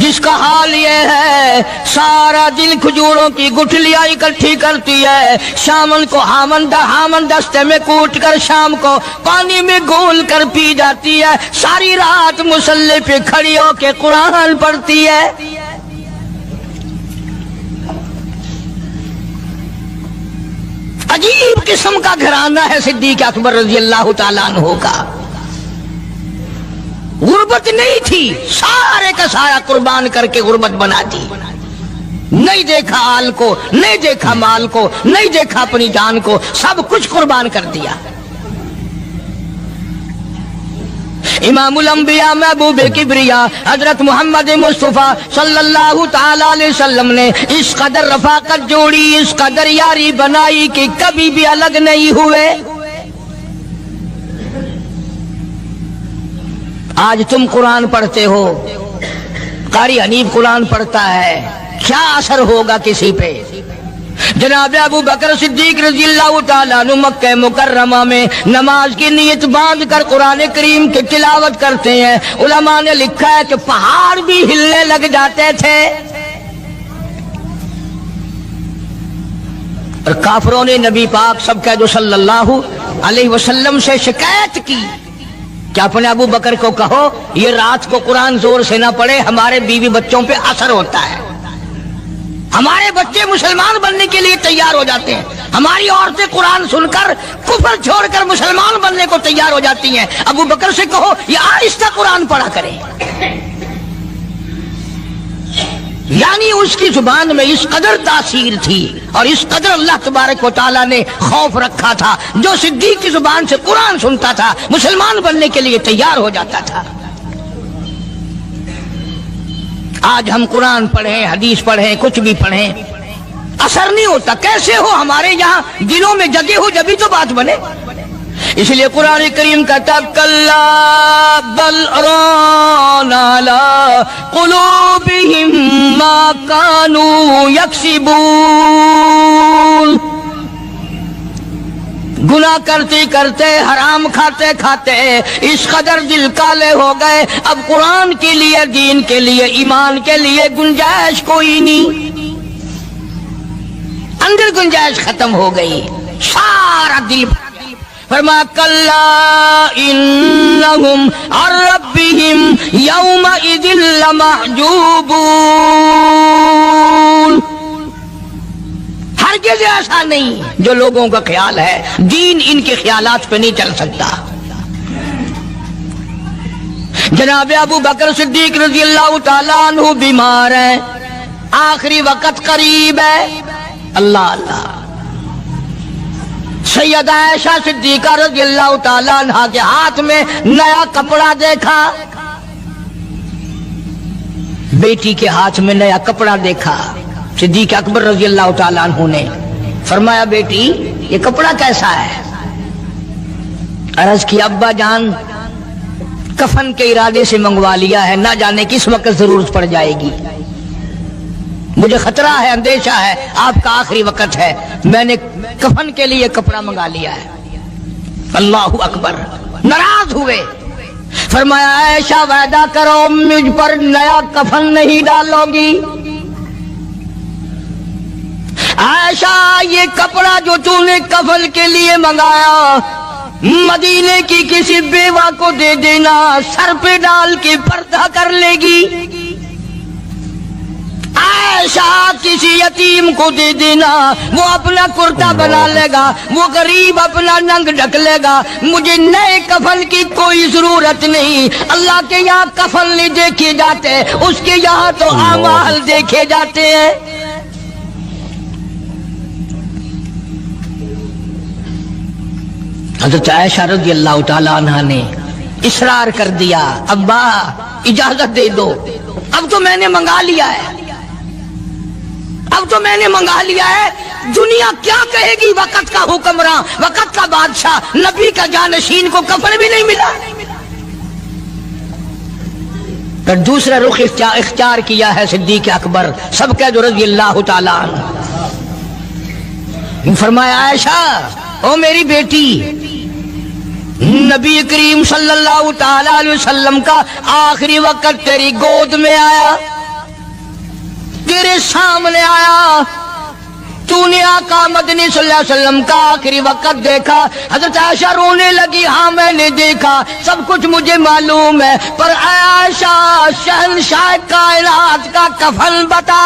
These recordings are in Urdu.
جس کا حال یہ ہے سارا دن کھجوروں کی گٹھلیاں اکٹھی کرتی ہے، شامن کو ہامن دستے میں کوٹ کر شام کو پانی میں گھول کر پی جاتی ہے، ساری رات مصلی پہ کھڑی ہو کے قرآن پڑھتی ہے۔ عجیب قسم کا گھرانہ ہے صدیق اکبر رضی اللہ تعالیٰ عنہ کا۔ غربت نہیں تھی، سارے کا سارا قربان کر کے غربت بنا دی۔ نہیں دیکھا آل کو، نہیں دیکھا مال کو، نہیں دیکھا اپنی جان کو، سب کچھ قربان کر دیا۔ امام الانبیاء محبوب کبریا حضرت محمد مصطفیٰ صلی اللہ تعالی علیہ وسلم نے اس قدر رفاقت جوڑی، اس قدر یاری بنائی کہ کبھی بھی الگ نہیں ہوئے۔ آج تم قرآن پڑھتے ہو، قاری حنیف قرآن پڑھتا ہے، کیا اثر ہوگا کسی پہ؟ جناب ابو بکر صدیق رضی اللہ تعالیٰ عنہ مکہ مکرمہ میں نماز کی نیت باندھ کر قرآن کریم کی تلاوت کرتے ہیں، علماء نے لکھا ہے کہ پہاڑ بھی ہلنے لگ جاتے تھے۔ اور کافروں نے نبی پاک سب کا جو صلی اللہ علیہ وسلم سے شکایت کی کہ اپنے ابو بکر کو کہو یہ رات کو قرآن زور سے نہ پڑھے، ہمارے بیوی بچوں پہ اثر ہوتا ہے، ہمارے بچے مسلمان بننے کے لیے تیار ہو جاتے ہیں، ہماری عورتیں قرآن سن کر کفر چھوڑ کر مسلمان بننے کو تیار ہو جاتی ہیں، ابو بکر سے کہو یہ آہستہ قرآن پڑھا کرے۔ یعنی اس کی زبان میں اس قدر تاثیر تھی اور اس قدر اللہ تبارک و تعالیٰ نے خوف رکھا تھا، جو صدیق کی زبان سے قرآن سنتا تھا مسلمان بننے کے لیے تیار ہو جاتا تھا۔ آج ہم قرآن پڑھیں، حدیث پڑھیں، کچھ بھی پڑھیں، اثر نہیں ہوتا۔ کیسے ہو؟ ہمارے یہاں دلوں میں جگہ ہو جبھی تو بات بنے۔ اس لیے قرآن کریم کہتا ہے کلا بل ران علی قلوبہم ما کانوا یکسبون، گناہ کرتے کرتے، حرام کھاتے کھاتے اس قدر دل کالے ہو گئے، اب قرآن کے لیے، دین کے لیے، ایمان کے لیے گنجائش کوئی نہیں، اندر گنجائش ختم ہو گئی، سارا دل۔ فرمایا کلا انہم عن ربہم یومئذ لمحجوبون، ہرگز ایسا نہیں جو لوگوں کا خیال ہے، دین ان کے خیالات پہ نہیں چل سکتا۔ جناب ابو بکر صدیق رضی اللہ تعالیٰ عنہ بیمار ہیں، آخری وقت قریب ہے، اللہ اللہ۔ سیدہ عائشہ صدیقہ رضی اللہ تعالیٰ عنہ کے ہاتھ میں نیا کپڑا دیکھا، بیٹی کے ہاتھ میں نیا کپڑا دیکھا، صدیق اکبر رضی اللہ تعالیٰ عنہ نے فرمایا بیٹی یہ کپڑا کیسا ہے؟ عرض کی ابا جان کفن کے ارادے سے منگوا لیا ہے، نہ جانے کس وقت ضرورت پڑ جائے گی، مجھے خطرہ ہے، اندیشہ ہے، آپ کا آخری وقت ہے، میں نے کفن کے لیے کپڑا منگا لیا ہے۔ اللہ اکبر۔ ناراض ہوئے، فرمایا عائشہ وعدہ کرو مجھ پر نیا کفن نہیں ڈالو گی۔ عائشہ یہ کپڑا جو تو نے کفن کے لیے منگایا مدینے کی کسی بیوہ کو دے دینا، سر پہ ڈال کے پردہ کر لے گی۔ عائشہ کسی یتیم کو دے دینا، وہ اپنا کرتا بنا لے گا، وہ غریب اپنا ننگ ڈھک لے گا، مجھے نئے کفن کی کوئی ضرورت نہیں۔ اللہ کے یہاں کفن نہیں دیکھے جاتے، اس کے یہاں تو اعمال دیکھے جاتے ہیں۔ حضرت عائشہ رضی اللہ تعالی عنہ نے اصرار کر دیا، ابا اجازت دے دو، اب تو میں نے منگا لیا ہے، اب تو میں نے منگا لیا ہے، دنیا کیا کہے گی؟ وقت کا حکمراں، وقت کا بادشاہ، نبی کا جانشین کو کفن بھی نہیں ملا۔ پھر دوسرا رخ اختیار کیا ہے صدیق اکبر سب کا جو رضی اللہ تعالیٰ عنہ، فرمایا عائشہ او میری بیٹی، نبی کریم صلی اللہ تعالی علیہ وسلم کا آخری وقت تیری گود میں آیا، تیرے سامنے آیا، تو نے آقا مدنی صلی اللہ علیہ وسلم کا آخری وقت دیکھا۔ حضرت عائشہ رونے لگی، ہاں میں نے دیکھا، سب کچھ مجھے معلوم ہے، پر اے عائشہ شہنشاہ کائنات کا کفن بتا۔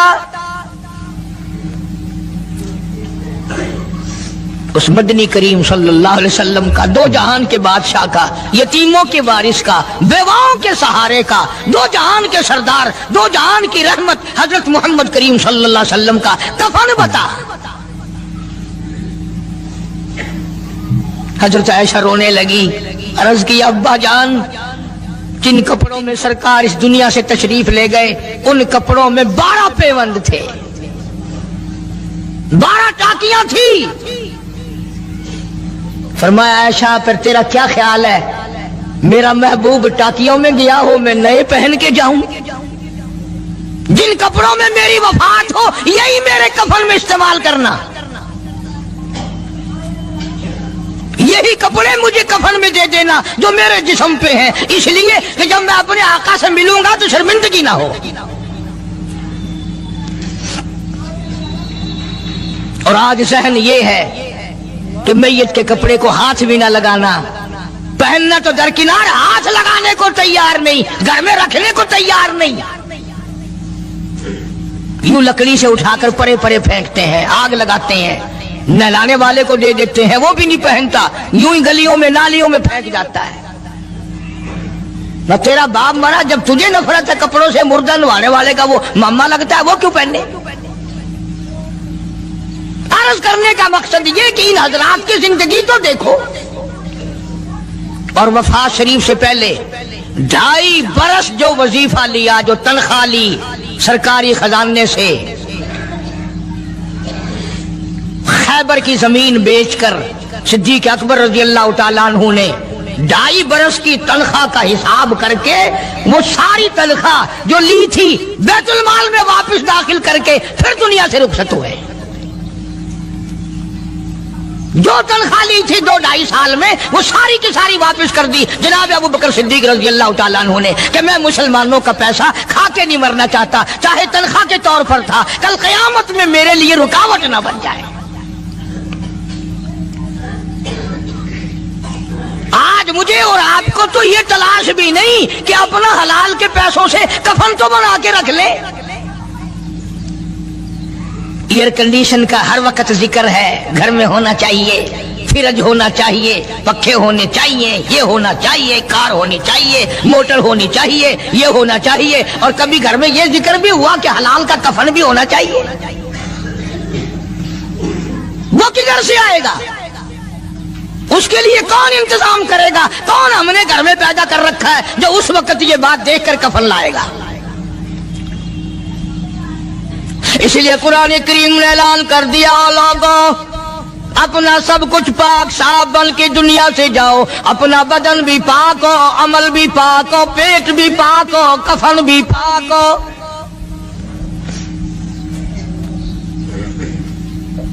اس مدنی کریم صلی اللہ علیہ وسلم کا، دو جہان کے بادشاہ کا، یتیموں کے وارث کا، بیواؤں کے سہارے کا، دو جہان کے سردار، دو جہان کی رحمت حضرت محمد کریم صلی اللہ علیہ وسلم کا کفن بتا۔ حضرت عائشہ رونے لگی، عرض کی ابا جان، جن کپڑوں میں سرکار اس دنیا سے تشریف لے گئے ان کپڑوں میں 12 پیوند تھے، 12 ٹاکیاں تھی۔ فرمایا عائشہ پھر تیرا کیا خیال ہے، میرا محبوب ٹاکیوں میں گیا ہو میں نئے پہن کے جاؤں؟ جن کپڑوں میں میری وفات ہو یہی میرے کفن میں استعمال کرنا، یہی کپڑے مجھے کفن میں دے دینا جو میرے جسم پہ ہیں، اس لیے کہ جب میں اپنے آقا سے ملوں گا تو شرمندگی نہ ہو۔ اور آج ذہن یہ ہے کہ میت کے کپڑے کو ہاتھ بھی نہ لگانا، پہننا تو درکنار، ہاتھ لگانے کو تیار نہیں، گھر میں رکھنے کو تیار نہیں، یوں لکڑی سے اٹھا کر پرے پرے پھینکتے ہیں، آگ لگاتے ہیں، نہلانے والے کو دے دیتے ہیں، وہ بھی نہیں پہنتا، یوں ہی گلیوں میں نالیوں میں پھینک جاتا ہے۔ نہ تیرا باپ مرا، جب تجھے نفرت ہے کپڑوں سے، مردہ نوانے والے کا وہ ماما لگتا ہے، وہ کیوں پہنے؟ عرض کرنے کا مقصد یہ کہ ان حضرات کی زندگی تو دیکھو، اور وفات شریف سے پہلے 2.5 برس جو وظیفہ لیا، جو تنخواہ لی سرکاری خزانے سے، خیبر کی زمین بیچ کر صدیق اکبر رضی اللہ تعالیٰ عنہ نے 2.5 برس کی تنخواہ کا حساب کر کے وہ ساری تنخواہ جو لی تھی بیت المال میں واپس داخل کر کے پھر دنیا سے رخصت ہوئے۔ جو تنخواہ لی تھی 2-2.5 سال میں وہ ساری کی ساری واپس کر دی جناب ابو بکر صدیق رضی اللہ تعالیٰ عنہ نے، کہ میں مسلمانوں کا پیسہ کھا کے نہیں مرنا چاہتا، چاہے تنخواہ کے طور پر تھا، کل قیامت میں میرے لیے رکاوٹ نہ بن جائے۔ آج مجھے اور آپ کو تو یہ تلاش بھی نہیں کہ اپنا حلال کے پیسوں سے کفن تو بنا کے رکھ لے۔ ایئر کنڈیشن کا ہر وقت ذکر ہے، گھر میں ہونا چاہیے، فریج ہونا چاہیے، پنکھے ہونے چاہیے، یہ ہونا چاہیے، کار ہونی چاہیے، موٹر ہونی چاہیے، یہ ہونا چاہیے، اور کبھی گھر میں یہ ذکر بھی ہوا کہ حلال کا کفن بھی ہونا چاہیے۔ وہ کدھر سے آئے گا؟ اس کے لیے کون انتظام کرے گا؟ کون ہم نے گھر میں پیدا کر رکھا ہے جو اس وقت یہ بات دیکھ کر کفن لائے گا؟ اس لیے قرآن کریم نے اعلان کر دیا، لوگوں اپنا سب کچھ پاک صاف بن کے دنیا سے جاؤ، اپنا بدن بھی پاک ہو، عمل بھی پاک ہو، پیٹ بھی پاک ہو، کفن بھی پاک ہو۔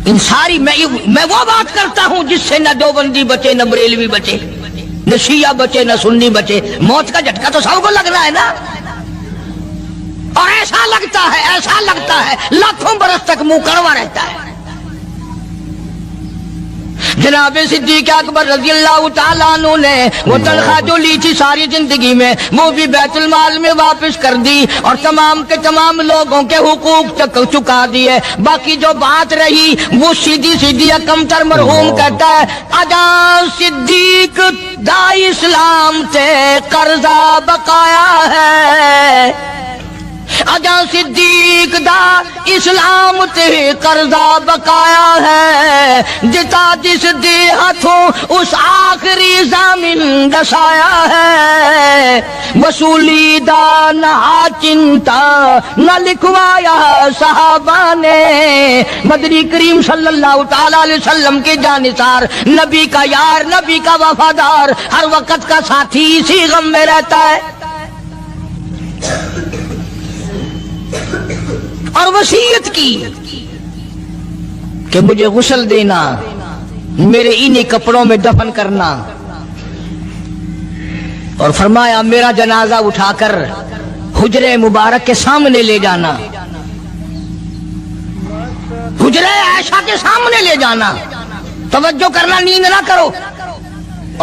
ان ساری میں وہ بات کرتا ہوں جس سے نہ دیوبندی بچے، نہ بریلوی بچے، نہ شیعہ بچے، نہ سنی بچے۔ موت کا جھٹکا تو سب کو لگ رہا ہے نا، اور ایسا لگتا ہے لاکھوں برس تک منہ کڑوا رہتا ہے۔ جناب صدیق اکبر رضی اللہ تعالیٰ عنہ نے وہ تنخواہ جو لی تھی ساری زندگی میں وہ بھی بیت المال میں واپس کر دی، اور تمام کے تمام لوگوں کے حقوق چکا دیے۔ باقی جو بات رہی وہ سیدھی کمتر مرحوم کہتا ہے، اجا صدیق دا اسلام تے قرضہ بقایا ہے، اجا صدیق دا اسلام تے قرضہ بقایا ہے، جتا جس دے ہاتھوں اس آخری زمین دسایا ہے، وصولی دا نہ چنتا نہ لکھوایا صحابہ نے، مدنی کریم صلی اللہ تعالی علیہ وسلم کے جانثار، نبی کا یار، نبی کا وفادار، ہر وقت کا ساتھی، اسی غم میں رہتا ہے۔ اور وصیت کی کہ مجھے غسل دینا، میرے انہی کپڑوں میں دفن کرنا، اور فرمایا میرا جنازہ اٹھا کر حجرے مبارک کے سامنے لے جانا، حجرے عائشہ کے سامنے لے جانا، توجہ کرنا، نیند نہ کرو۔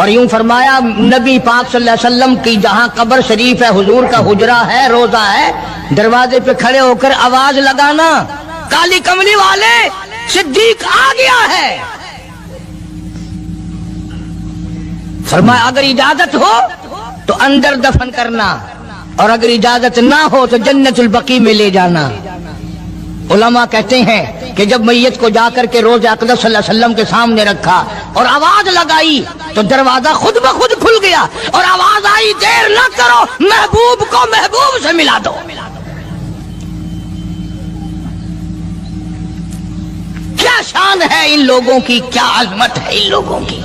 اور یوں فرمایا نبی پاک صلی اللہ علیہ وسلم کی جہاں قبر شریف ہے، حضور کا حجرہ ہے، روضہ ہے، دروازے پہ کھڑے ہو کر آواز لگانا، کالی کملی والے صدیق آ گیا ہے۔ فرمایا اگر اجازت ہو تو اندر دفن کرنا، اور اگر اجازت نہ ہو تو جنت البقیع میں لے جانا۔ علماء کہتے ہیں کہ جب میت کو جا کر کے روض اقدس صلی اللہ علیہ وسلم کے سامنے رکھا اور آواز لگائی تو دروازہ خود بخود کھل گیا، اور آواز آئی دیر نہ کرو، محبوب کو محبوب سے ملا دو۔ کیا شان ہے ان لوگوں کی، کیا عظمت ہے ان لوگوں کی،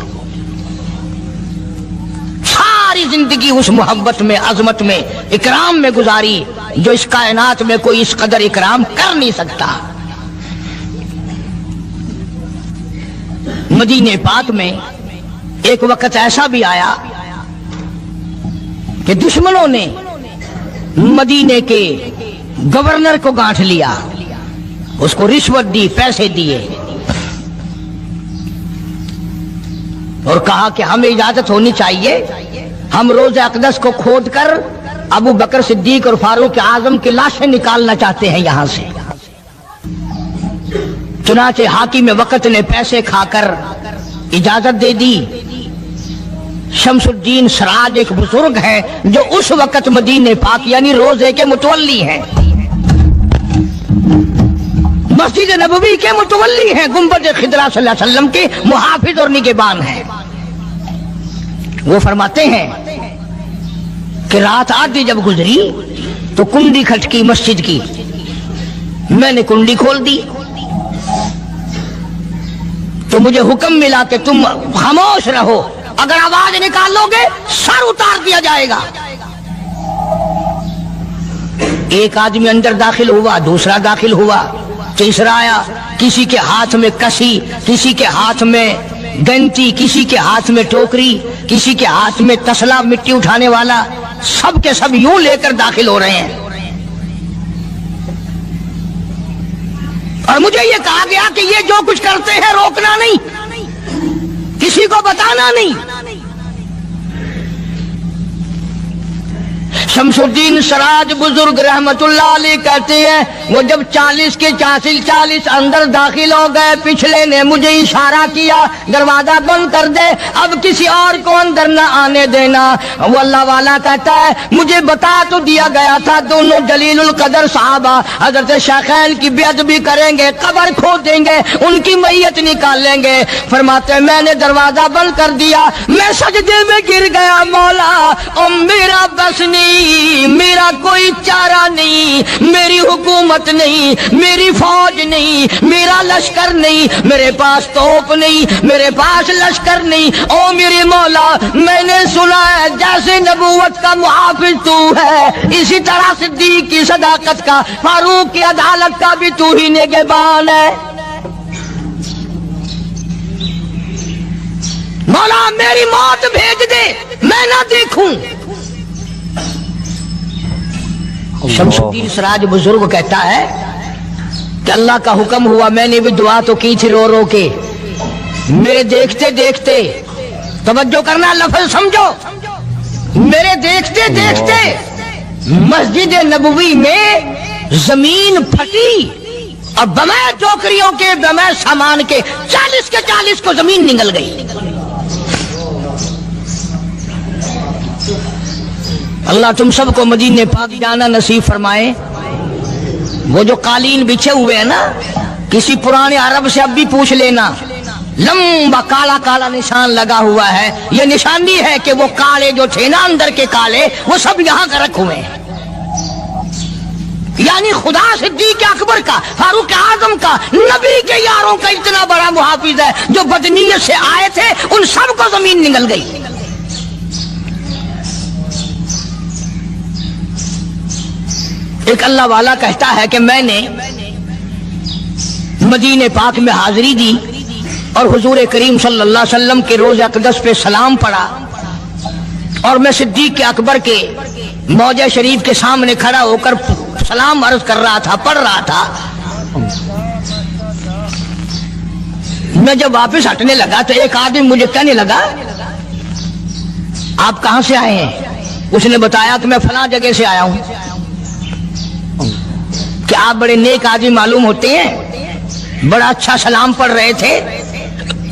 ساری زندگی اس محبت میں، عظمت میں، اکرام میں گزاری جو اس کائنات میں کوئی اس قدر اکرام کر نہیں سکتا۔ مدینہ پاک میں ایک وقت ایسا بھی آیا کہ دشمنوں نے مدینے کے گورنر کو گانٹھ لیا، اس کو رشوت دی، پیسے دیے، اور کہا کہ ہمیں اجازت ہونی چاہیے، ہم روضہ اقدس کو کھود کر ابو بکر صدیق اور فاروق اعظم کی لاشیں نکالنا چاہتے ہیں یہاں سے۔ چنانچہ حاکم وقت نے پیسے کھا کر اجازت دے دی۔ شمس الدین سراج ایک بزرگ ہیں جو اس وقت مدینہ پاک یعنی روضے کے متولی ہیں، مسجد نبوی کے متولی ہیں، گنبد خضرا صلی اللہ علیہ وسلم کے محافظ اور نگہبان ہیں۔ وہ فرماتے ہیں کہ رات آدھی جب گزری تو کنڈی کھٹکی مسجد کی، میں نے کنڈی کھول دی تو مجھے حکم ملا کہ تم خاموش رہو، اگر آواز نکالو گے سر اتار دیا جائے گا۔ ایک آدمی اندر داخل ہوا، دوسرا داخل ہوا، تیسرا آیا، کسی کے ہاتھ میں کسی، کسی کے ہاتھ میں گنتی، کسی کے ہاتھ میں ٹوکری، کسی کے ہاتھ میں تسلا مٹی اٹھانے والا، سب کے سب یوں لے کر داخل ہو رہے ہیں۔ اور مجھے یہ کہا گیا کہ یہ جو کچھ کرتے ہیں روکنا نہیں، کسی کو بتانا نہیں۔ شمس الدین سراج بزرگ رحمت اللہ علیہ کہتے ہیں وہ جب 40 اندر داخل ہو گئے، پچھلے نے مجھے اشارہ کیا دروازہ بند کر دے، اب کسی اور کو اندر نہ آنے دینا۔ وہ اللہ والا کہتا ہے مجھے بتا تو دیا گیا تھا دونوں جلیل القدر صحابہ حضرت شیخین کی بیعت کریں گے، قبر کھود دیں گے، ان کی میت نکال لیں گے۔ فرماتے ہیں میں نے دروازہ بند کر دیا، میں سجدے میں گر گیا، مولا او میرا بس نہیں، میرا کوئی چارہ نہیں، میری حکومت نہیں، میری فوج نہیں، میرا لشکر نہیں، میرے پاس توپ نہیں، میرے پاس لشکر نہیں، او میرے مولا میں نے سنا ہے جیسے نبوت کا محافظ تو ہے، اسی طرح صدیق کی صداقت کا، فاروق کی عدالت کا بھی تو ہی نگہبان ہے۔ مولا میری موت بھیج دے، میں نہ دیکھوں۔ شمس الدین سراج بزرگ کہتا ہے کہ اللہ کا حکم ہوا، میں نے بھی دعا تو کی تھی رو رو کے، میرے دیکھتے دیکھتے، توجہ کرنا لفظ سمجھو، میرے دیکھتے دیکھتے مسجد نبوی میں زمین پھٹی اور بغیر ٹوکریوں کے بغیر سامان کے 40 کو زمین نگل گئی۔ اللہ تم سب کو مدینہ پاک جانا نصیب فرمائے۔ وہ جو قالین بچھے ہوئے ہیں نا، کسی پرانے عرب سے اب بھی پوچھ لینا، لمبا کالا کالا نشان لگا ہوا ہے، یہ نشانی ہے کہ وہ کالے جو تھے نا اندر کے کالے، وہ سب یہاں کا رکھ ہوئے ہیں، یعنی خدا صدیق اکبر کا، فاروق اعظم کا، نبی کے یاروں کا اتنا بڑا محافظ ہے، جو بدنیت سے آئے تھے ان سب کو زمین نگل گئی۔ ایک اللہ والا کہتا ہے کہ میں نے مدینہ پاک میں حاضری دی اور حضور کریم صلی اللہ علیہ وسلم کے روضہ اقدس پہ سلام پڑھا، اور میں صدیق اکبر کے موضع شریف کے سامنے کھڑا ہو کر سلام عرض کر رہا تھا، پڑھ رہا تھا میں جب واپس ہٹنے لگا تو ایک آدمی مجھے کہنے لگا آپ کہاں سے آئے ہیں؟ اس نے بتایا کہ میں فلاں جگہ سے آیا ہوں۔ کہ آپ بڑے نیک آدمی معلوم ہوتے ہیں، بڑا اچھا سلام پڑھ رہے تھے،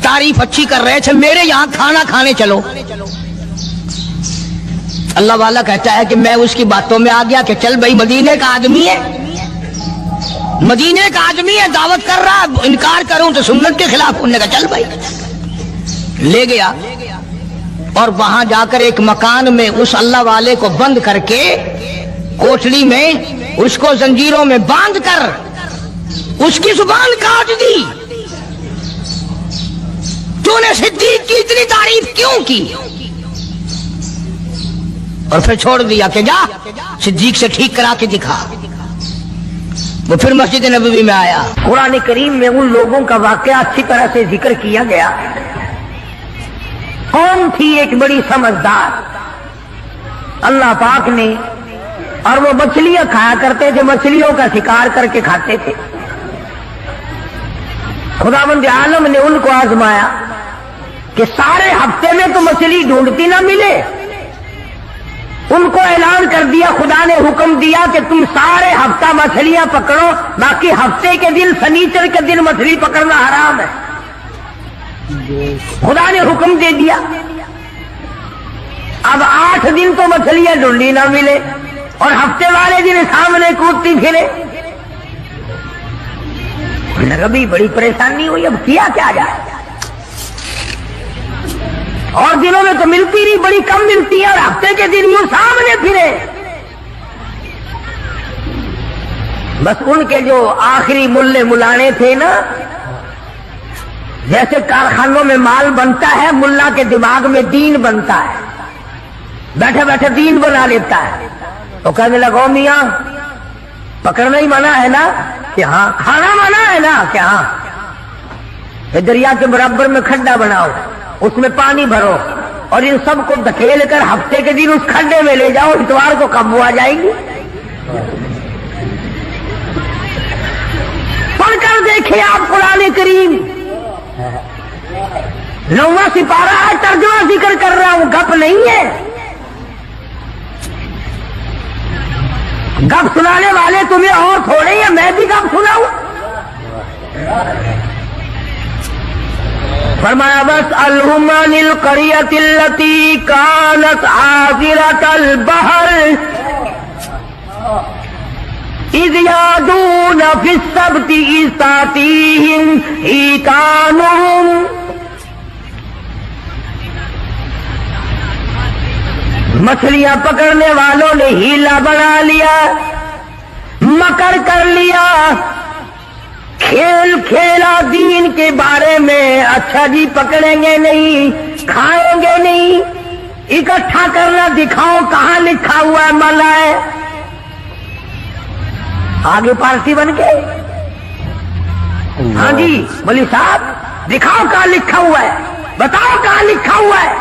تعریف اچھی کر رہے تھے، میرے یہاں کھانا کھانے چلو۔ اللہ والا کہتا ہے کہ میں اس کی باتوں میں آ گیا کہ چل بھائی، مدینے کا آدمی ہے، مدینے کا آدمی ہے، دعوت کر رہا، انکار کروں تو سنت کے خلاف۔ انہوں نے کہا چل بھائی، لے گیا اور وہاں جا کر ایک مکان میں اس اللہ والے کو بند کر کے، کوٹلی میں اس کو زنجیروں میں باندھ کر اس کی زبان کاٹ دی۔ تو نے صدیق کی اتنی تعریف کیوں کی؟ اور پھر چھوڑ دیا کہ جا صدیق سے ٹھیک کرا کے دکھا۔ وہ پھر مسجد نبوی میں آیا۔ قرآن کریم میں ان لوگوں کا واقعہ اچھی طرح سے ذکر کیا گیا۔ کون تھی ایک بڑی سمجھدار، اللہ پاک نے، اور وہ مچھلیاں کھایا کرتے تھے، مچھلیوں کا شکار کر کے کھاتے تھے۔ خداوند عالم نے ان کو آزمایا کہ سارے ہفتے میں تو مچھلی ڈھونڈتی نہ ملے، ان کو اعلان کر دیا، خدا نے حکم دیا کہ تم سارے ہفتہ مچھلیاں پکڑو، باقی ہفتے کے دن سنیچر کے دن مچھلی پکڑنا حرام ہے۔ خدا نے حکم دے دیا۔ اب 8 دن تو مچھلیاں ڈھونڈی نہ ملے اور ہفتے والے دن سامنے کودتی پھرے۔ نبی بڑی پریشانی ہوئی، اب کیا کیا جائے؟ اور دنوں میں تو ملتی نہیں، بڑی کم ملتی ہے، اور ہفتے کے دن یوں سامنے پھرے۔ بس ان کے جو آخری ملے ملانے تھے نا، جیسے کارخانوں میں مال بنتا ہے، ملا کے دماغ میں دین بنتا ہے، بیٹھے بیٹھے دین بنا لیتا ہے۔ تو کہنے لگا میاں پکڑنا ہی منع ہے نا؟ کہ ہاں۔ کھانا منع ہے نا؟ کہ ہاں۔ دریا کے برابر میں کھڈا بناؤ، اس میں پانی بھرو اور ان سب کو دھکیل کر ہفتے کے دن اس کھڈے میں لے جاؤ، اتوار کو قابو آ جائے گی۔ پڑھ کر دیکھیں آپ قرآن کریم، 9واں سپارہ ہے، ترجمہ ذکر کر رہا ہوں، گپ نہیں ہے۔ گپ سنانے والے تمہیں اور تھوڑے ہیں، میں بھی گپ سناؤں؟ فرمایا بس الہم القریۃ التی کانت حاضرۃ البحر اذ یعدون فی السبت اذ تأتیہم حیتانہم۔ مچھلیاں پکڑنے والوں نے ہیلا بنا لیا، مکر کر لیا، کھیل کھیلا دین کے بارے میں۔ اچھا جی پکڑیں گے نہیں، کھائیں گے نہیں، اکٹھا کرنا دکھاؤ کہاں لکھا ہوا ہے ملا ہے۔ آگے پارٹی بن کے، ہاں جی مولوی صاحب دکھاؤ کہاں لکھا ہوا ہے، بتاؤ کہاں لکھا ہوا ہے۔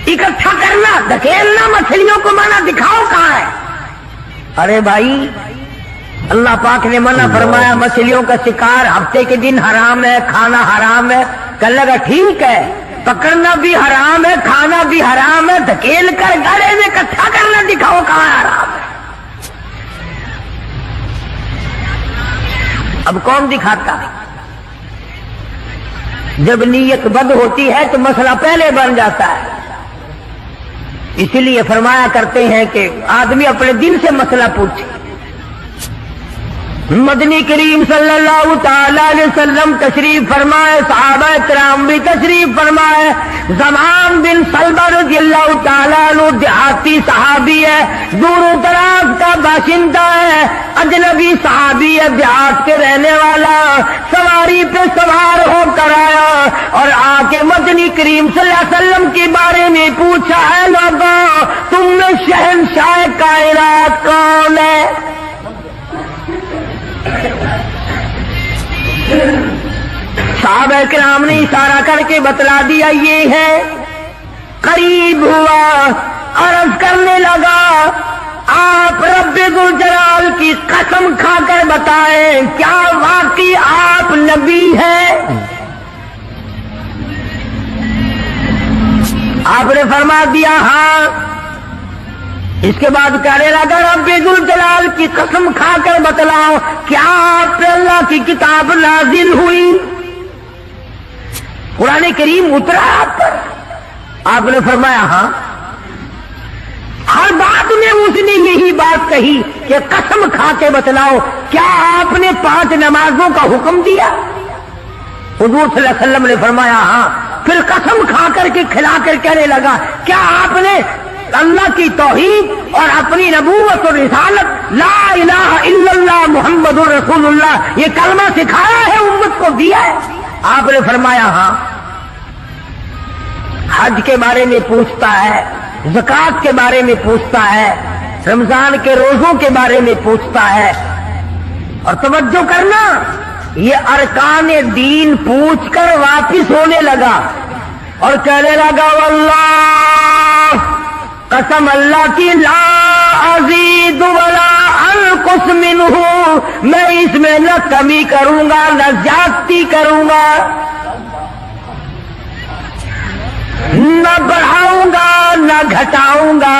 اکٹھا کرنا، دھکیلنا مچھلیوں کو منع، دکھاؤ کہاں ہے۔ ارے بھائی اللہ پاک نے منع فرمایا مچھلیوں کا شکار ہفتے کے دن حرام ہے، کھانا حرام ہے۔ کہنے لگا ٹھیک ہے، پکڑنا بھی حرام ہے، کھانا بھی حرام ہے، دھکیل کر گڑے میں اکٹھا کرنا دکھاؤ کہاں حرام ہے۔ اب کون دکھاتا؟ جب نیت بد ہوتی ہے تو مسئلہ پہلے بن جاتا ہے۔ اسی لیے فرمایا کرتے ہیں کہ آدمی اپنے دل سے مسئلہ پوچھے۔ مدنی کریم صلی اللہ تعالی علیہ وسلم تشریف فرمائے، صحابہ کرام بھی تشریف فرمائے۔ زمان بن سلمہ رضی اللہ تعالیٰ عنہ دیہاتی صحابی ہے، دور و دراز کا باشندہ ہے، اجنبی صحابی ہے، دیہات کے رہنے والا، سواری پہ سوار ہو کر آیا اور آ کے مدنی کریم صلی اللہ علیہ وسلم کے بارے میں پوچھا، ہے لوگوں تم میں شہنشاہ کائنات کون ہے؟ صحابہ کرام نے اشارہ کر کے بتلا دیا یہ ہے۔ قریب ہوا، عرض کرنے لگا آپ رب ذوالجلال کی قسم کھا کر بتائیں کیا واقعی آپ نبی ہیں؟ آپ نے فرما دیا ہاں. اس کے بعد کہنے لگا رب ذوالجلال کی قسم کھا کر بتلاؤ کیا آپ پہ اللہ کی کتاب نازل ہوئی؟ قرآن کریم اترا آپ پر؟ آپ نے فرمایا ہاں. ہر بات میں اس نے یہی بات کہی کہ قسم کھا کے بتلاؤ کیا آپ نے 5 نمازوں کا حکم دیا؟ حضور صلی اللہ علیہ وسلم نے فرمایا ہاں. پھر قسم کھا کر کے کھلا کر کہنے لگا کیا آپ نے اللہ کی توحید اور اپنی نبوت اور رسالت لا الہ الا اللہ محمد رسول اللہ یہ کلمہ سکھایا ہے، امت کو دیا ہے؟ آپ نے فرمایا ہاں. حج کے بارے میں پوچھتا ہے، زکوٰۃ کے بارے میں پوچھتا ہے، رمضان کے روزوں کے بارے میں پوچھتا ہے. اور توجہ کرنا، یہ ارکان دین پوچھ کر واپس ہونے لگا اور کہنے لگا واللہ، قسم اللہ کی، لا ازید ولا انقص منہ، میں اس میں نہ کمی کروں گا نہ زیادتی کروں گا، نہ بڑھاؤں گا نہ گھٹاؤں گا.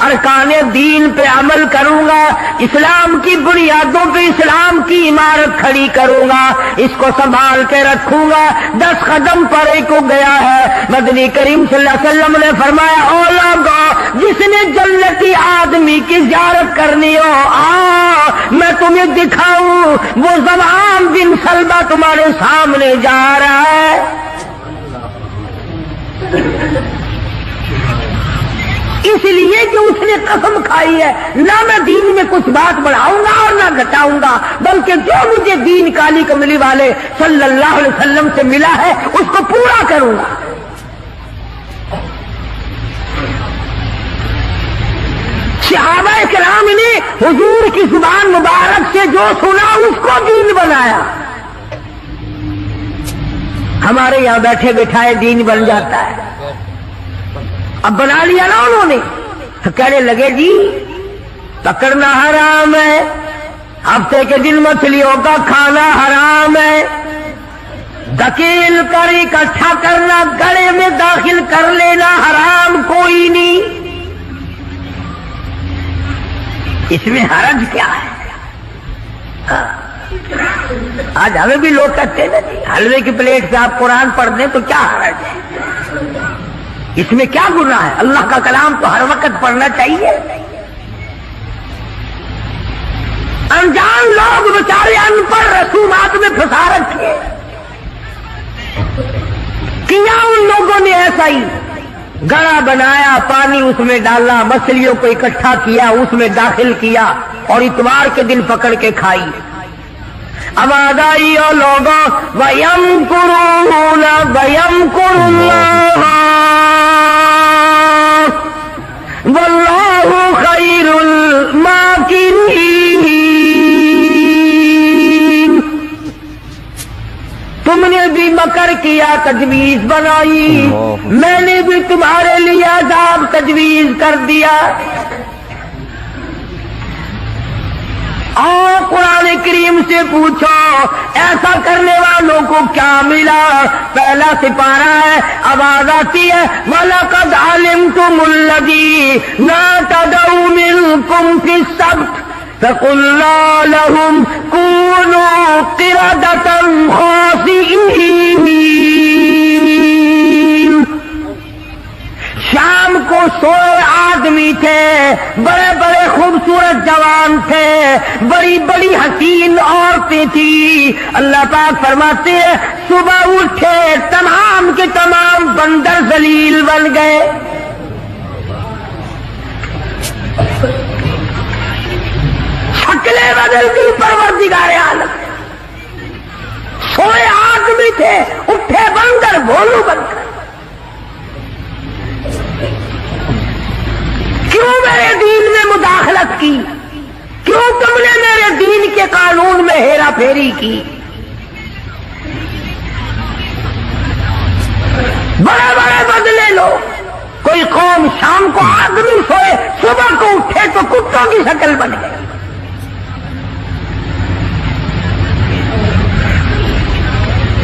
ارکان دین پہ عمل کروں گا، اسلام کی بنیادوں پہ اسلام کی عمارت کھڑی کروں گا، اس کو سنبھال کے رکھوں گا. 10 قدم پر ایک گیا ہے. مدنی کریم صلی اللہ علیہ وسلم نے فرمایا او لوگو، جس نے جنتی آدمی کی زیارت کرنی ہو میں تمہیں دکھاؤں، وہ زمام بن سلمہ تمہارے سامنے جا رہا ہے. اس لیے کہ اس نے قسم کھائی ہے نہ میں دین میں کچھ بات بڑھاؤں گا اور نہ گھٹاؤں گا، بلکہ جو مجھے دین کالی کملی والے صلی اللہ علیہ وسلم سے ملا ہے اس کو پورا کروں گا. صحابہ کرام نے حضور کی زبان مبارک سے جو سنا اس کو دین بنایا. ہمارے یہاں بیٹھے بٹھائے دین بن جاتا ہے. اب بنا لیا نا انہوں نے تو کہنے لگے جی پکڑنا حرام ہے، ہفتے کے دن مچھلیوں کا کھانا حرام ہے، دھکیل کر اکٹھا کرنا گلے میں داخل کر لینا حرام کوئی نہیں. اس میں حرج کیا ہے؟ آج ہمیں بھی لوگ کہتے ہیں حلوے کی پلیٹ سے آپ قرآن پڑھ دیں تو کیا حرج ہے؟ اس میں کیا گناہ ہے؟ اللہ کا کلام تو ہر وقت پڑھنا چاہیے. انجان لوگ بیچارے ان پڑھ رسومات میں پھنسا رکھے. کیا ان لوگوں نے ایسا ہی گڑا بنایا، پانی اس میں ڈالا، مچھلیوں کو اکٹھا کیا، اس میں داخل کیا اور اتوار کے دن پکڑ کے کھائی. آواز آئی او لوگوں وَيَمْكُرُونَ وَيَمْكُرُ اللَّهُ وَاللَّهُ خَيْرُ الْمَاكِرِينَ. تم نے بھی مکر کیا، تجویز بنائی، میں نے بھی تمہارے لیے عذاب تجویز کر دیا. اور قرآن کریم سے پوچھو ایسا کرنے والوں کو کیا ملا؟ پہلا سپارہ ہے، آواز آتی ہے وَلَقَدْ عَلِمْتُمُ الَّذِينَ اعْتَدَوْا مِنْكُمْ فِي السَّبْتِ فَقُلْنَا لَهُمْ كُونُوا قِرَدَةً خَاسِئِينَ. شام کو سوئے آدمی تھے، بڑے بڑے خوبصورت جوان تھے، بڑی بڑی حسین عورتیں تھیں. اللہ پاک فرماتے ہیں صبح اٹھے تمام کے تمام بندر ذلیل بن گئے. شکلیں بدل گئی پروردگار عالم. سوئے آدمی تھے، اٹھے بندر بھولو بن گئے. کیوں میرے دین میں مداخلت کی؟ کیوں تم نے میرے دین کے قانون میں ہیرا پھیری کی؟ بڑے بڑے بدلے لو. کوئی قوم شام کو آدمی سوئے، صبح کو اٹھے تو کتوں کی شکل بن گئی.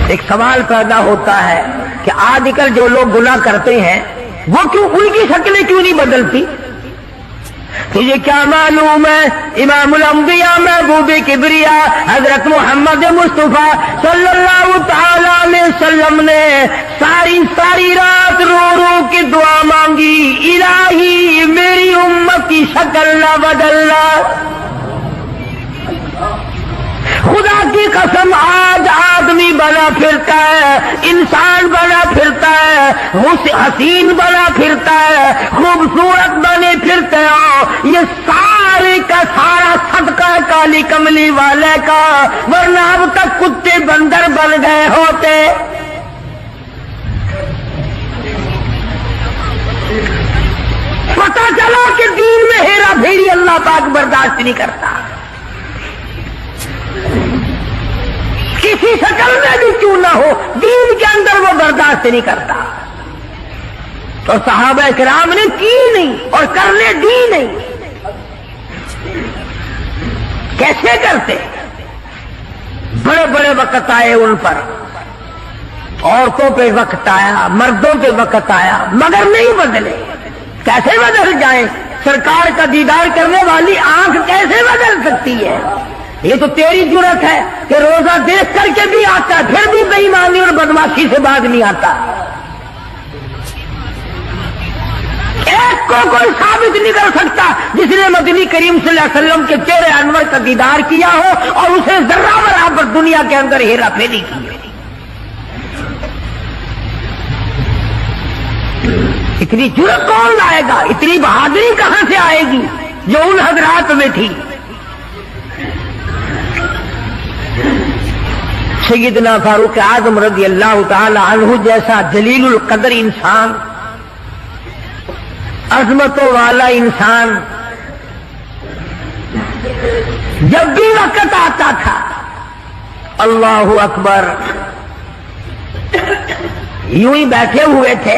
ایک سوال پیدا ہوتا ہے کہ آج کل جو لوگ گناہ کرتے ہیں وہ کیوں ان کی شکلیں کیوں نہیں بدلتی؟ تجھے کیا معلوم ہے امام الانبیاء محبوب کبریا حضرت محمد مصطفیٰ صلی اللہ تعالی علیہ وسلم نے ساری رات رو رو کے دعا مانگی، الہی میری امت کی شکل نہ بدلنا۔ خدا کی قسم آج آدمی بنا پھرتا ہے، انسان بنا پھرتا ہے، حسین بنا پھرتا ہے، خوبصورت بنے پھرتے ہو، یہ سارے کا سارا صدقہ کالی کملی والے کا، ورنہ اب تک کتے بندر بن گئے ہوتے۔ پتہ چلا کہ دین میں ہیرا پھیری اللہ پاک برداشت نہیں کرتا، کسی شکل میں بھی کیوں نہ ہو، دین کے اندر وہ برداشت نہیں کرتا۔ تو صحابہ کرام نے کی نہیں اور کرنے دی نہیں۔ کیسے کرتے؟ بڑے بڑے وقت آئے ان پر، عورتوں پہ وقت آیا، مردوں پہ وقت آیا، مگر نہیں بدلے۔ کیسے بدل جائیں؟ سرکار کا دیدار کرنے والی آنکھ کیسے بدل سکتی ہے؟ یہ تو تیری جرت ہے کہ روزہ دیکھ کر کے بھی آتا ہے، پھر بھی بے ایمانی اور بدماشی سے باز نہیں آتا۔ ایک کو کوئی ثابت نہیں کر سکتا جس نے مدنی کریم صلی اللہ علیہ وسلم کے چہرے انور کا دیدار کیا ہو اور اسے ذرہ برابر دنیا کے اندر ہیرا پھیری کی ہے۔ اتنی جرت کون لائے گا؟ اتنی بہادری کہاں سے آئے گی جو ان حضرات میں تھی؟ سیدنا فاروق اعظم رضی اللہ تعالی عنہ جیسا جلیل القدر انسان، عظمتوں والا انسان، جب بھی وقت آتا تھا اللہ اکبر یوں ہی بیٹھے ہوئے تھے،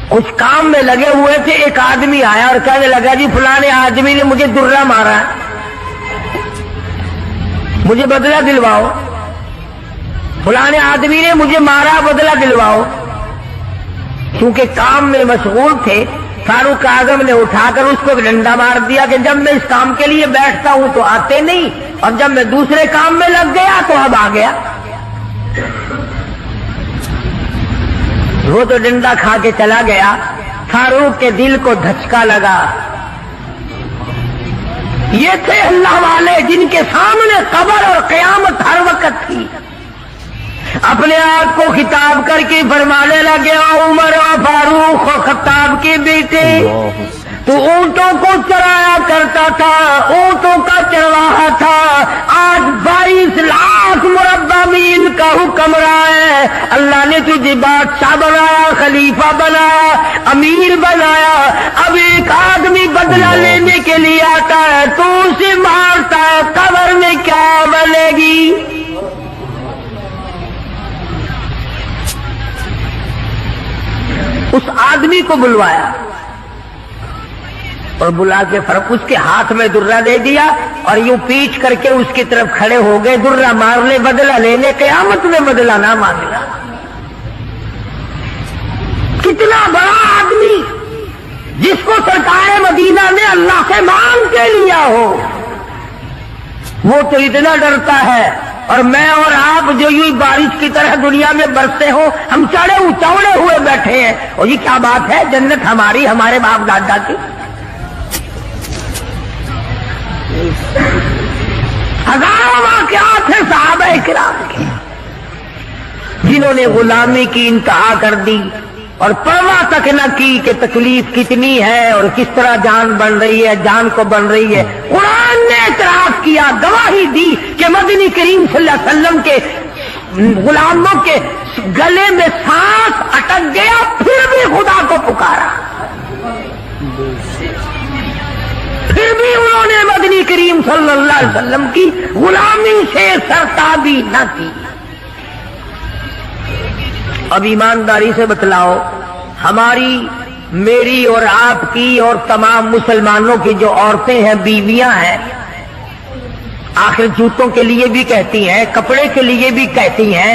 کچھ کام میں لگے ہوئے تھے، ایک آدمی آیا اور کہنے لگا جی فلانے آدمی نے مجھے درہ مارا، مجھے بدلہ دلواؤ، فلانے آدمی نے مجھے مارا، بدلہ دلواؤ۔ کیونکہ کام میں مشغول تھے، فاروق اعظم نے اٹھا کر اس کو ڈنڈا مار دیا کہ جب میں اس کام کے لیے بیٹھتا ہوں تو آتے نہیں، اور جب میں دوسرے کام میں لگ گیا تو اب آ گیا۔ وہ تو ڈنڈا کھا کے چلا گیا، فاروق کے دل کو دھچکا لگا۔ یہ تھے اللہ والے جن کے سامنے قبر اور قیامت ہر وقت تھی۔ اپنے آپ کو خطاب کر کے فرمانے لگے، عمر و فاروق و خطاب کے بیٹے، تو اونٹوں کو چرایا کرتا تھا، اونٹوں کا چرواہا تھا، آج 22 لاکھ مربع میل کا حکمراں ہے۔ اللہ نے تجھے بادشاہ بنایا، خلیفہ بنایا، امیر بنایا، اب ایک آدمی بدلہ لینے کے لیے آتا ہے تو اسے مارتا ہے، قبر میں کیا بنے گی؟ اس آدمی کو بلوایا اور بلا کے اس کے ہاتھ میں درہ دے دیا اور یوں پیچھ کر کے اس کی طرف کھڑے ہو گئے، درہ مارنے بدلہ لینے، قیامت میں بدلہ نہ مانگنا۔ کتنا بڑا آدمی جس کو سرکار مدینہ نے اللہ سے مانگ کے لیا ہو، وہ تو اتنا ڈرتا ہے، اور میں اور آپ جو یوں بارش کی طرح دنیا میں برستے ہو، ہم چوڑے ہوئے بیٹھے ہیں، اور یہ کیا بات ہے؟ جنت ہماری، ہمارے باپ دادا کی۔ ہزاروں واقعات ہیں صحابہ کرام کے جنہوں نے غلامی کی انتہا کر دی اور پرواہ تک نہ کی کہ تکلیف کتنی ہے اور کس طرح جان بن رہی ہے، جان کو بن رہی ہے۔ قرآن نے اعتراف کیا، گواہی دی کہ مدنی کریم صلی اللہ علیہ وسلم کے غلاموں کے گلے میں سانس اٹک گیا، پھر بھی خدا کو پکارا، پھر بھی انہوں نے مدنی کریم صلی اللہ علیہ وسلم کی غلامی سے سرتابی نہ کی۔ اب ایمانداری سے بتلاؤ، ہماری، میری اور آپ کی اور تمام مسلمانوں کی جو عورتیں ہیں، بیویاں ہیں، آخر جوتوں کے لیے بھی کہتی ہیں، کپڑے کے لیے بھی کہتی ہیں،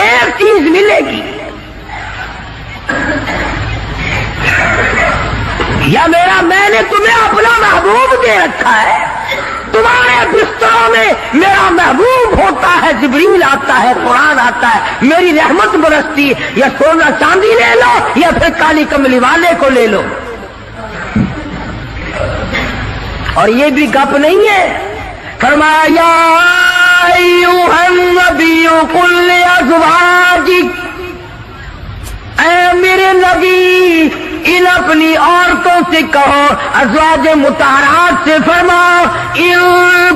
ایک چیز ملے گی، یا میں نے تمہیں اپنا محبوب دے رکھا ہے، تمہارے بستروں میں میرا محبوب ہوتا ہے، جبریل آتا ہے، قرآن آتا ہے، میری رحمت برستی ہے، یا سونا چاندی لے لو یا پھر کالی کملی والے کو لے لو۔ اور یہ بھی گپ نہیں ہے، فرمایا یا ایھا النبی قل لازواجک، اے میرے نبی ان اپنی عورتوں سے کہو، ازواج مطہرات سے فرماؤ، ان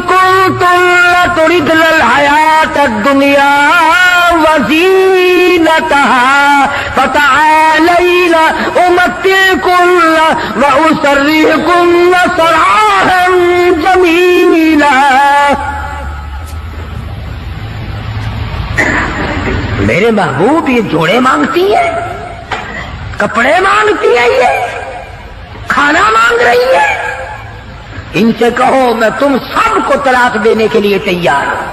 کنتم لتردن الحیات الدنیا وزینتها فتعالین امتعکن واسرحکن سراحا جمیلا۔ میرے محبوب یہ جوڑے مانگتی ہے، کپڑے مانگتی ہے، یہ کھانا مانگ رہی ہے، ان سے کہو میں تم سب کو طلاق دینے کے لیے تیار ہوں،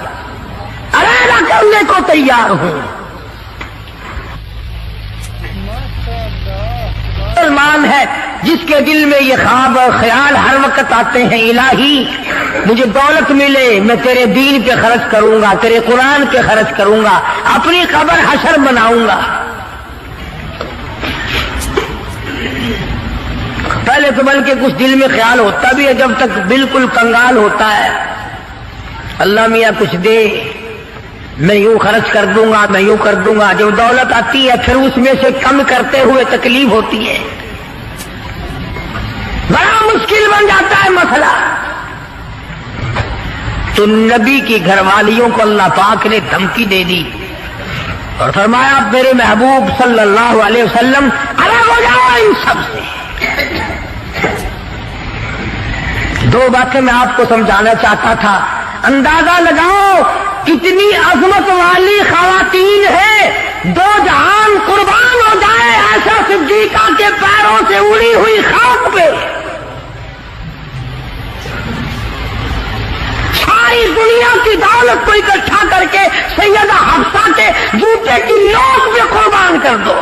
علیحدہ کرنے کو تیار ہوں۔ مسلمان ہے جس کے دل میں یہ خواب اور خیال ہر وقت آتے ہیں، الہی مجھے دولت ملے، میں تیرے دین پہ خرچ کروں گا، تیرے قرآن پہ خرچ کروں گا، اپنی قبر حشر بناؤں گا۔ پہلے تو بلکہ کچھ دل میں خیال ہوتا بھی ہے، جب تک بالکل کنگال ہوتا ہے، اللہ میاں کچھ دے، میں یوں خرچ کر دوں گا، میں یوں کر دوں گا۔ جب دولت آتی ہے پھر اس میں سے کم کرتے ہوئے تکلیف ہوتی ہے، بڑا مشکل بن جاتا ہے مسئلہ۔ تو نبی کی گھر والیوں کو اللہ پاک نے دھمکی دے دی اور فرمایا میرے محبوب صلی اللہ علیہ وسلم الگ ہو جاؤ ان سب سے۔ دو باتیں میں آپ کو سمجھانا چاہتا تھا، اندازہ لگاؤ کتنی عظمت والی خواتین ہیں، دو جہان قربان ہو جائے عائشہ صدیقہ کے پیروں سے اڑی ہوئی خاک پہ، ساری دنیا کی دولت کو اکٹھا کر کے سیدہ حفصہ کے جوتے کی نوک پہ قربان کر دو۔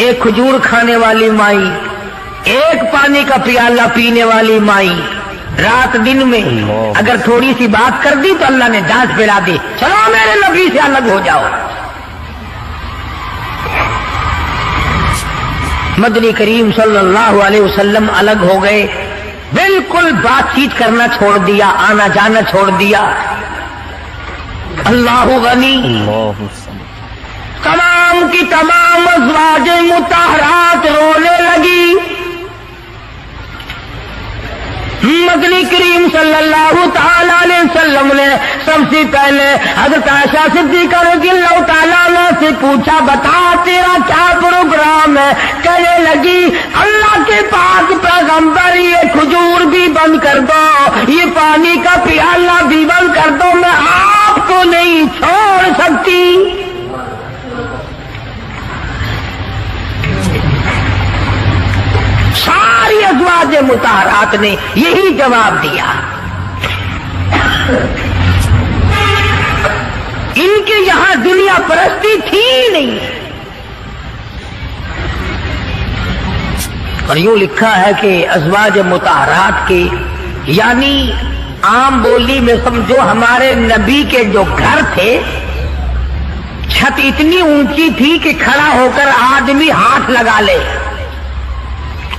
ایک کھجور کھانے والی مائی، ایک پانی کا پیالہ پینے والی مائی، رات دن میں اگر تھوڑی سی بات کر دی تو اللہ نے ڈانٹ پھیلا دی، چلو میرے نبی سے الگ ہو جاؤ۔ مدنی کریم صلی اللہ علیہ وسلم الگ ہو گئے، بالکل بات چیت کرنا چھوڑ دیا، آنا جانا چھوڑ دیا۔ اللہ غنی، تمام کی تمام ازواج مطہرات رونے لگی۔ مدنی کریم صلی اللہ تعالی علیہ وسلم نے سب سے پہلے حضرت عائشہ صدیقہ رضی اللہ تعالیٰ عنہ سے پوچھا، بتا تیرا کیا پروگرام ہے؟ کہنے لگی اللہ کے پاک پیغمبر یہ کھجور بھی بند کر دو، یہ پانی کا پیالہ بھی بند کر دو، میں آپ کو نہیں چھوڑ سکتی۔ ساری ازواج مطہرات نے یہی جواب دیا۔ ان کے یہاں دنیا پرستی تھی نہیں، اور یوں لکھا ہے کہ ازواج مطہرات کے یعنی عام بولی میں سمجھو ہمارے نبی کے جو گھر تھے، چھت اتنی اونچی تھی کہ کھڑا ہو کر آدمی ہاتھ لگا لے،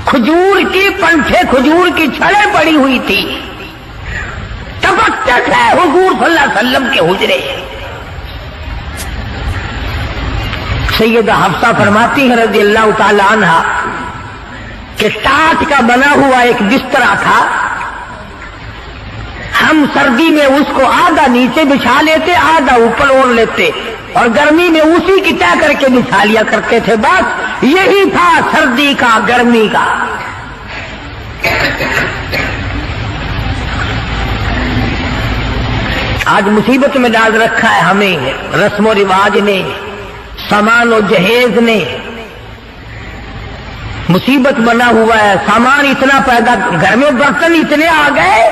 کھجور کی پنکھے، کھجور کی چھڑیں پڑی ہوئی تھی، ٹپکتے تھے حضور صلی اللہ علیہ وسلم کے حجرے۔ سیدہ حفصہ فرماتی ہے رضی اللہ تعالی عنہ کہ ٹاٹ کا بنا ہوا ایک بسترا تھا، ہم سردی میں اس کو آدھا نیچے بچھا لیتے، آدھا اوپر اوڑھ لیتے، اور گرمی میں اسی کی طے کر کے بچھا لیا کرتے تھے۔ بس یہی تھا سردی کا، گرمی کا۔ آج مصیبت میں ڈال رکھا ہے ہمیں رسم و رواج نے، سامان و جہیز نے، مصیبت بنا ہوا ہے، سامان اتنا پیدا، گھر میں برتن اتنے آ گئے،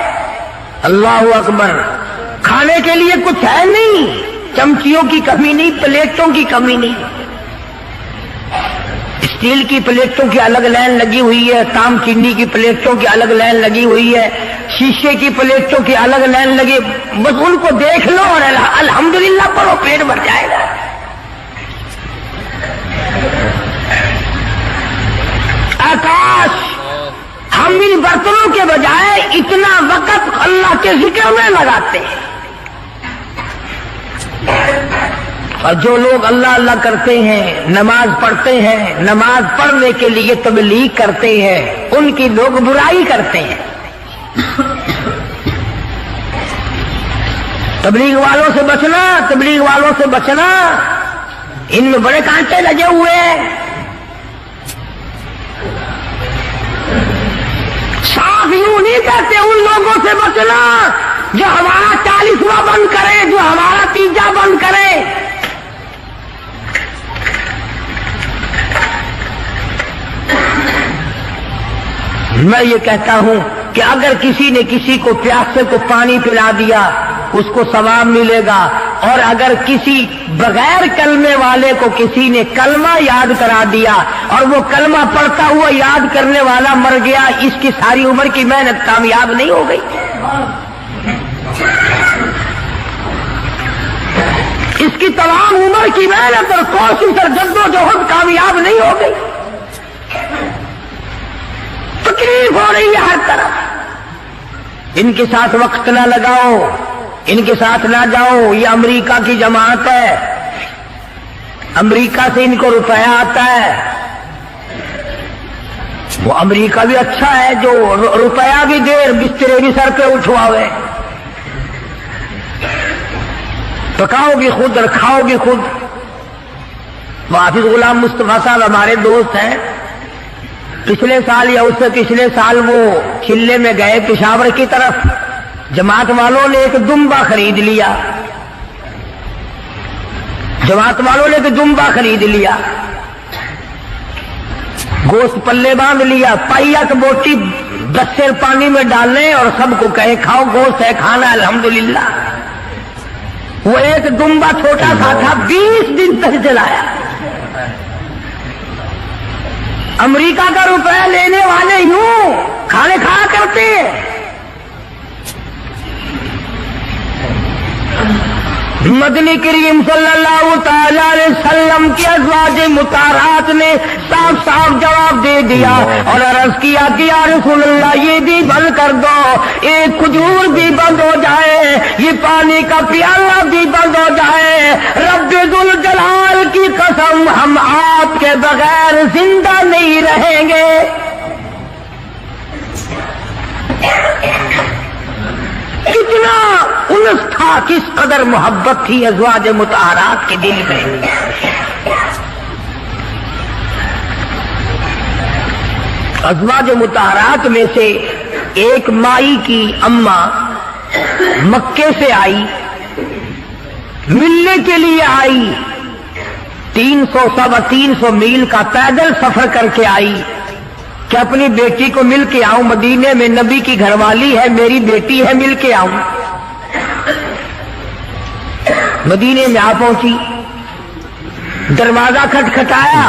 اللہ اکبر، کھانے کے لیے کچھ ہے نہیں، چمچیوں کی کمی نہیں، پلیٹوں کی کمی نہیں، اسٹیل کی پلیٹوں کی الگ لائن لگی ہوئی ہے، تام چینی کی پلیٹوں کی الگ لائن لگی ہوئی ہے، شیشے کی پلیٹوں کی الگ لائن لگی، بس ان کو دیکھ لو اور الحمدللہ پڑھو، پیٹ بھر جائے گا۔ آکاش، ہم ان برتنوں کے بجائے اتنا وقت اللہ کے ذکر میں لگاتے ہیں، اور جو لوگ اللہ اللہ کرتے ہیں، نماز پڑھتے ہیں، نماز پڑھنے کے لیے تبلیغ کرتے ہیں، ان کی لوگ برائی کرتے ہیں۔ تبلیغ والوں سے بچنا، تبلیغ والوں سے بچنا، ان میں بڑے کانٹے لگے ہوئے ہیں۔ صاف یوں نہیں کہتے ان لوگوں سے بچنا جو ہمارا 40واں بند کرے، جو ہمارا 3 بند کرے۔ میں یہ کہتا ہوں کہ اگر کسی نے کسی کو پیاسے کو پانی پلا دیا اس کو ثواب ملے گا، اور اگر کسی بغیر کلمے والے کو کسی نے کلمہ یاد کرا دیا اور وہ کلمہ پڑھتا ہوا یاد کرنے والا مر گیا، اس کی ساری عمر کی محنت کامیاب نہیں ہو گئی؟ اس کی تمام عمر کی محنت اور کوشش اور جدوجہد کامیاب نہیں ہو گئی؟ تکلیف ہو رہی ہے ہر طرف۔ ان کے ساتھ وقت نہ لگاؤ، ان کے ساتھ نہ جاؤ، یہ امریکہ کی جماعت ہے، امریکہ سے ان کو روپیہ آتا ہے۔ وہ امریکہ بھی اچھا ہے جو روپیہ بھی دے، بسترے بھی سر پہ اٹھواوے، پکاؤ گی خود اور کھاؤ گی خود۔ حافظ غلام مصطفیٰ صاحب ہمارے دوست ہیں، پچھلے سال یا اس سے پچھلے سال وہ چلے میں گئے پشاور کی طرف، جماعت والوں نے ایک دمبا خرید لیا، جماعت والوں نے ایک دمبا خرید لیا، گوشت پلے باندھ لیا، پائیک بوٹی 10 سیر پانی میں ڈالنے اور سب کو کہے کھاؤ، گوشت ہے کھانا الحمدللہ۔ وہ ایک دمبا چھوٹا سا تھا، 20 دن تک چلایا۔ امریکہ کا روپیہ لینے والے یوں کھانے کھایا کرتے ہیں۔ مدنی کریم صلی اللہ تعالی علیہ وسلم کی ازواج مطہرات نے صاف صاف جواب دے دیا اور عرض کیا کہ یا رسول اللہ یہ بھی بند کر دو، ایک کھجور بھی بند ہو جائے، یہ پانی کا پیالہ بھی بند ہو جائے، رب ذوالجلال کی قسم ہم آپ کے بغیر زندہ نہیں رہیں گے۔ کتنا انس تھا، کس قدر محبت تھی ازواج مطہرات کے دل میں۔ ازواج مطہرات میں سے ایک مائی کی اماں مکے سے آئی، ملنے کے لیے آئی، 300 میل کا پیدل سفر کر کے آئی کہ اپنی بیٹی کو مل کے آؤں، مدینے میں نبی کی گھر والی ہے، میری بیٹی ہے، مل کے آؤں۔ مدینے میں آ پہنچی، دروازہ کھٹکھٹایا،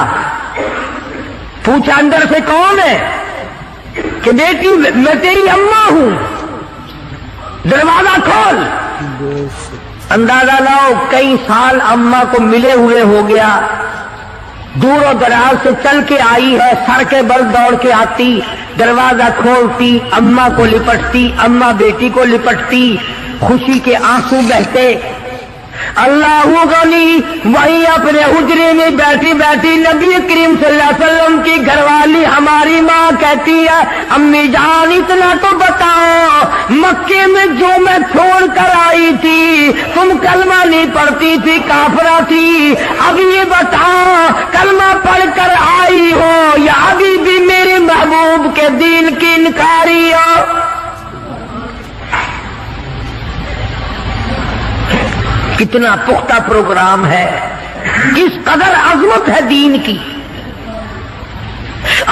پوچھا اندر سے کون ہے؟ کہ بیٹی میں تیری اماں ہوں، دروازہ کھول۔ اندازہ لاؤ کئی سال اماں کو ملے ہوئے ہو گیا، دور و دراز سے چل کے آئی ہے، سر کے بل دوڑ کے آتی، دروازہ کھولتی، اماں کو لپٹتی، اماں بیٹی کو لپٹتی، خوشی کے آنسو بہتے۔ اللہ غنی وہی اپنے حجرے میں بیٹھی بیٹھی نبی کریم صلی اللہ علیہ وسلم کی گھر والی ہماری ماں کہتی ہے امی جان اتنا تو بتاؤ، مکے میں جو میں چھوڑ کر آئی تھی تم کلمہ نہیں پڑھتی تھی، کافرہ تھی، اب یہ بتاؤ کلمہ پڑھ کر آئی ہو یا ابھی بھی میرے محبوب کے دین کی انکاری ہو؟ کتنا پختہ پروگرام ہے، کس قدر عظمت ہے دین کی۔